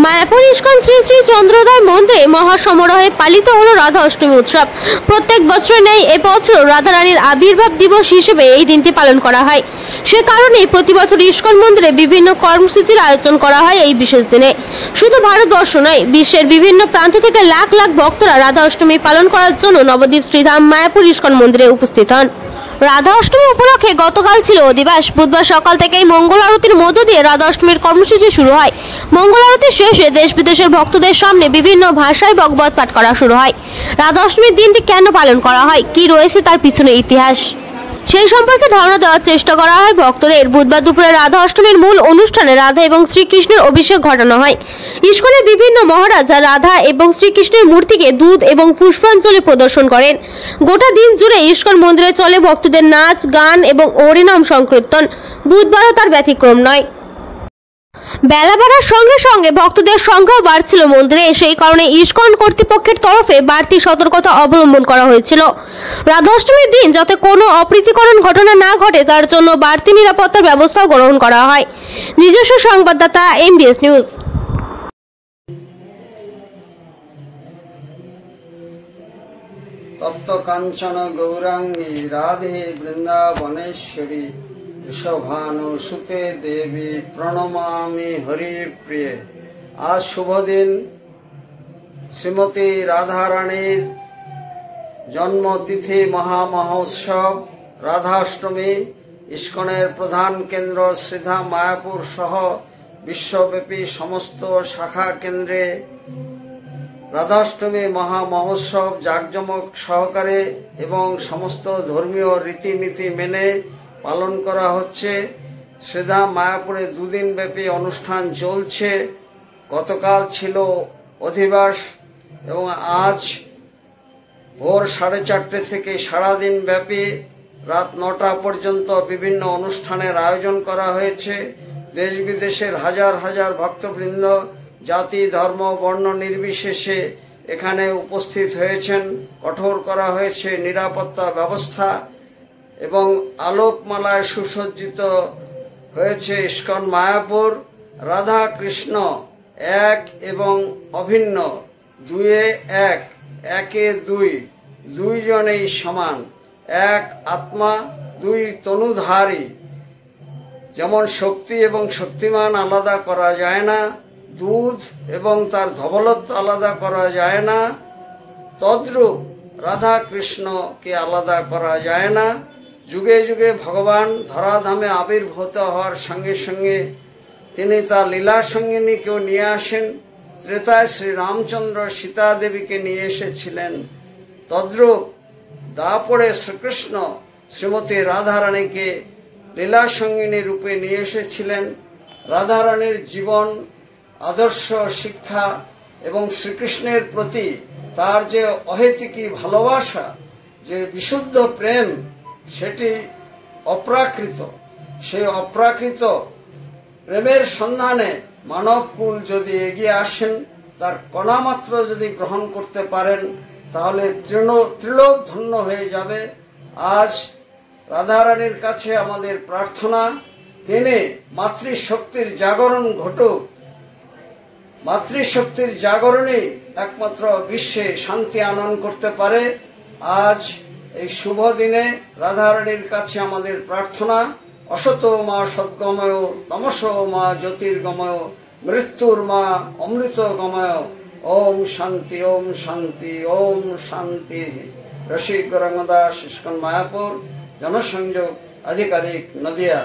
Mayapur ISKCON Shri Shri চন্দ্রোদয় মন্দিরে মহাসমারোহে পালিত হলো রাধা অষ্টমী উৎসব। প্রত্যেক বছর নেই এবছর রাধারানীর আবির্ভাব দিবস হিসেবে এই দিনটি পালন করা হয়। সে কারণে প্রতি বছর ইস্কন মন্দিরে বিভিন্ন কর্মসূচির আয়োজন করা হয় এই বিশেষ দিনে। শুধু ভারতবর্ষ নয়, বিশ্বের বিভিন্ন প্রান্ত থেকে লাখ লাখ ভক্তরা রাধা অষ্টমী পালন করার জন্য নবদ্বীপ শ্রীধাম মায়াপুর ইস্কন মন্দিরে উপস্থিত হন। রাধা অষ্টমী উপলক্ষে গতকাল ছিল অধিবাস। বুধবার সকাল থেকেই মঙ্গল আরতির মধ্য দিয়ে রাধা অষ্টমীর কর্মসূচি শুরু হয়। মঙ্গল আরতি শেষে দেশ বিদেশের ভক্তদের সামনে বিভিন্ন ভাষায় ভগবত পাঠ করা শুরু হয়। রাধা অষ্টমীর দিনটি কেন পালন করা হয়, কি রয়েছে তার পিছনে ইতিহাস, সেই সম্পর্কে ধারণা দেওয়ার চেষ্টা করা হয় ভক্তদের। বুধবার দুপুরে রাধা অষ্টমীর মূল অনুষ্ঠানে রাধা এবং শ্রীকৃষ্ণের অভিষেক ঘটানো হয়। ইস্কনের বিভিন্ন মহারাজা রাধা এবং শ্রীকৃষ্ণের মূর্তিকে দুধ এবং পুষ্পাঞ্জলি প্রদর্শন করেন। গোটা দিন জুড়ে ইস্কন মন্দিরে চলে ভক্তদের নাচ, গান এবং হরিনাম সংকীর্তন। বুধবারও তার ব্যতিক্রম নয়। বেলা বাড়ার সঙ্গে সঙ্গে ভক্তদের সংখ্যাও বাড়ছিল মন্দিরে। সেই কারণে ইস্কন কর্তৃপক্ষের তরফে বাড়তি সতর্কতা অবলম্বন করা হয়েছিল। রাধা অষ্টমীর দিন যাতে কোনো অপ্রীতিকর ঘটনা না ঘটে তার জন্য বাড়তি নিরাপত্তার ব্যবস্থাও গ্রহণ করা হয়। নিজস্ব সংবাদদাতা MDS নিউজ। তপ্ত কাঞ্চন গৌরাঙ্গী রাধে বৃন্দাবনেশ্বরী ঋষভানুসুতে দেবী প্রণমামি হরিপ্রিয়ে। আজ শুভ দিন, শ্রীমতী রাধারানীর জন্মতিথি মহামহোৎসব রাধাষ্টমী। ইস্কনের প্রধান কেন্দ্র শ্রীধাম মায়াপুর সহ বিশ্বব্যাপী সমস্ত শাখা কেন্দ্রে রাধাষ্টমী মহা মহোৎসব জাঁকজমক সহকারে এবং সমস্ত ধর্মীয় রীতিনীতি মেনে পালন করা হচ্ছে। শ্রীধাম মায়াপুরে দুদিন ব্যাপী অনুষ্ঠান চলছে। গতকাল ছিল অধিবাস এবং আজ ভোর 4:30 থেকে সারাদিন ব্যাপী রাত 9টা পর্যন্ত বিভিন্ন অনুষ্ঠানের আয়োজন করা হয়েছে। দেশ বিদেশের হাজার হাজার ভক্তবৃন্দ জাতি ধর্ম বর্ণ নির্বিশেষে এখানে উপস্থিত হয়েছেন। কঠোর করা হয়েছে নিরাপত্তা ব্যবস্থা এবং আলোকমালায় সুসজ্জিত হয়েছে ইস্কন মায়াপুর। রাধা কৃষ্ণ এক এবং অভিন্ন, দুয়ে এক, একে দুই, দুইজনেই সমান, এক আত্মা দুই তনুধারী। যেমন শক্তি এবং শক্তিমান আলাদা করা যায় না, দুধ এবং তার ধবলত্ব আলাদা করা যায় না, তদ্রূপ রাধা কৃষ্ণকে আলাদা করা যায় না। যুগে যুগে ভগবান ধরাধামে আবির্ভূত হওয়ার সঙ্গে সঙ্গে তিনি তার লীলা সঙ্গিনীকেও নিয়ে আসেন। ত্রেতায় শ্রী রামচন্দ্র সীতা দেবীকে নিয়ে এসেছিলেন, তদ্রূপ দাপরে শ্রীকৃষ্ণ শ্রীমতী রাধারানীকে লীলা সঙ্গিনী রূপে নিয়ে এসেছিলেন। রাধারানীর জীবন আদর্শ শিক্ষা এবং শ্রীকৃষ্ণের প্রতি তার যে অহেতুকী ভালোবাসা, যে বিশুদ্ধ প্রেম, সেটি অপ্রাকৃত। সেই অপ্রাকৃত প্রেমের সন্ধানে মানবকুল যদি এগিয়ে আসেন, তার কণামাত্র যদি গ্রহণ করতে পারেন, তাহলে ত্রিলোক ধন্য হয়ে যাবে। আজ রাধারানীর কাছে আমাদের প্রার্থনা, তিনি মাতৃশক্তির জাগরণ ঘটুক। মাতৃশক্তির জাগরণে একমাত্র বিশ্বে শান্তি আনয়ন করতে পারে। আজ এই শুভ দিনে রাধারানীর কাছে আমাদের প্রার্থনা, অসত মা সদ্গময়, তমস মা জ্যোতির্গময়, মৃত্যুর মা অমৃত গময়। ওম শান্তি, ওম শান্তি, ওম শান্তি। রসিক গৌরাঙ্গ দাস, ইস্কন মায়াপুর, জনসংযোগ আধিকারিক, নদিয়া।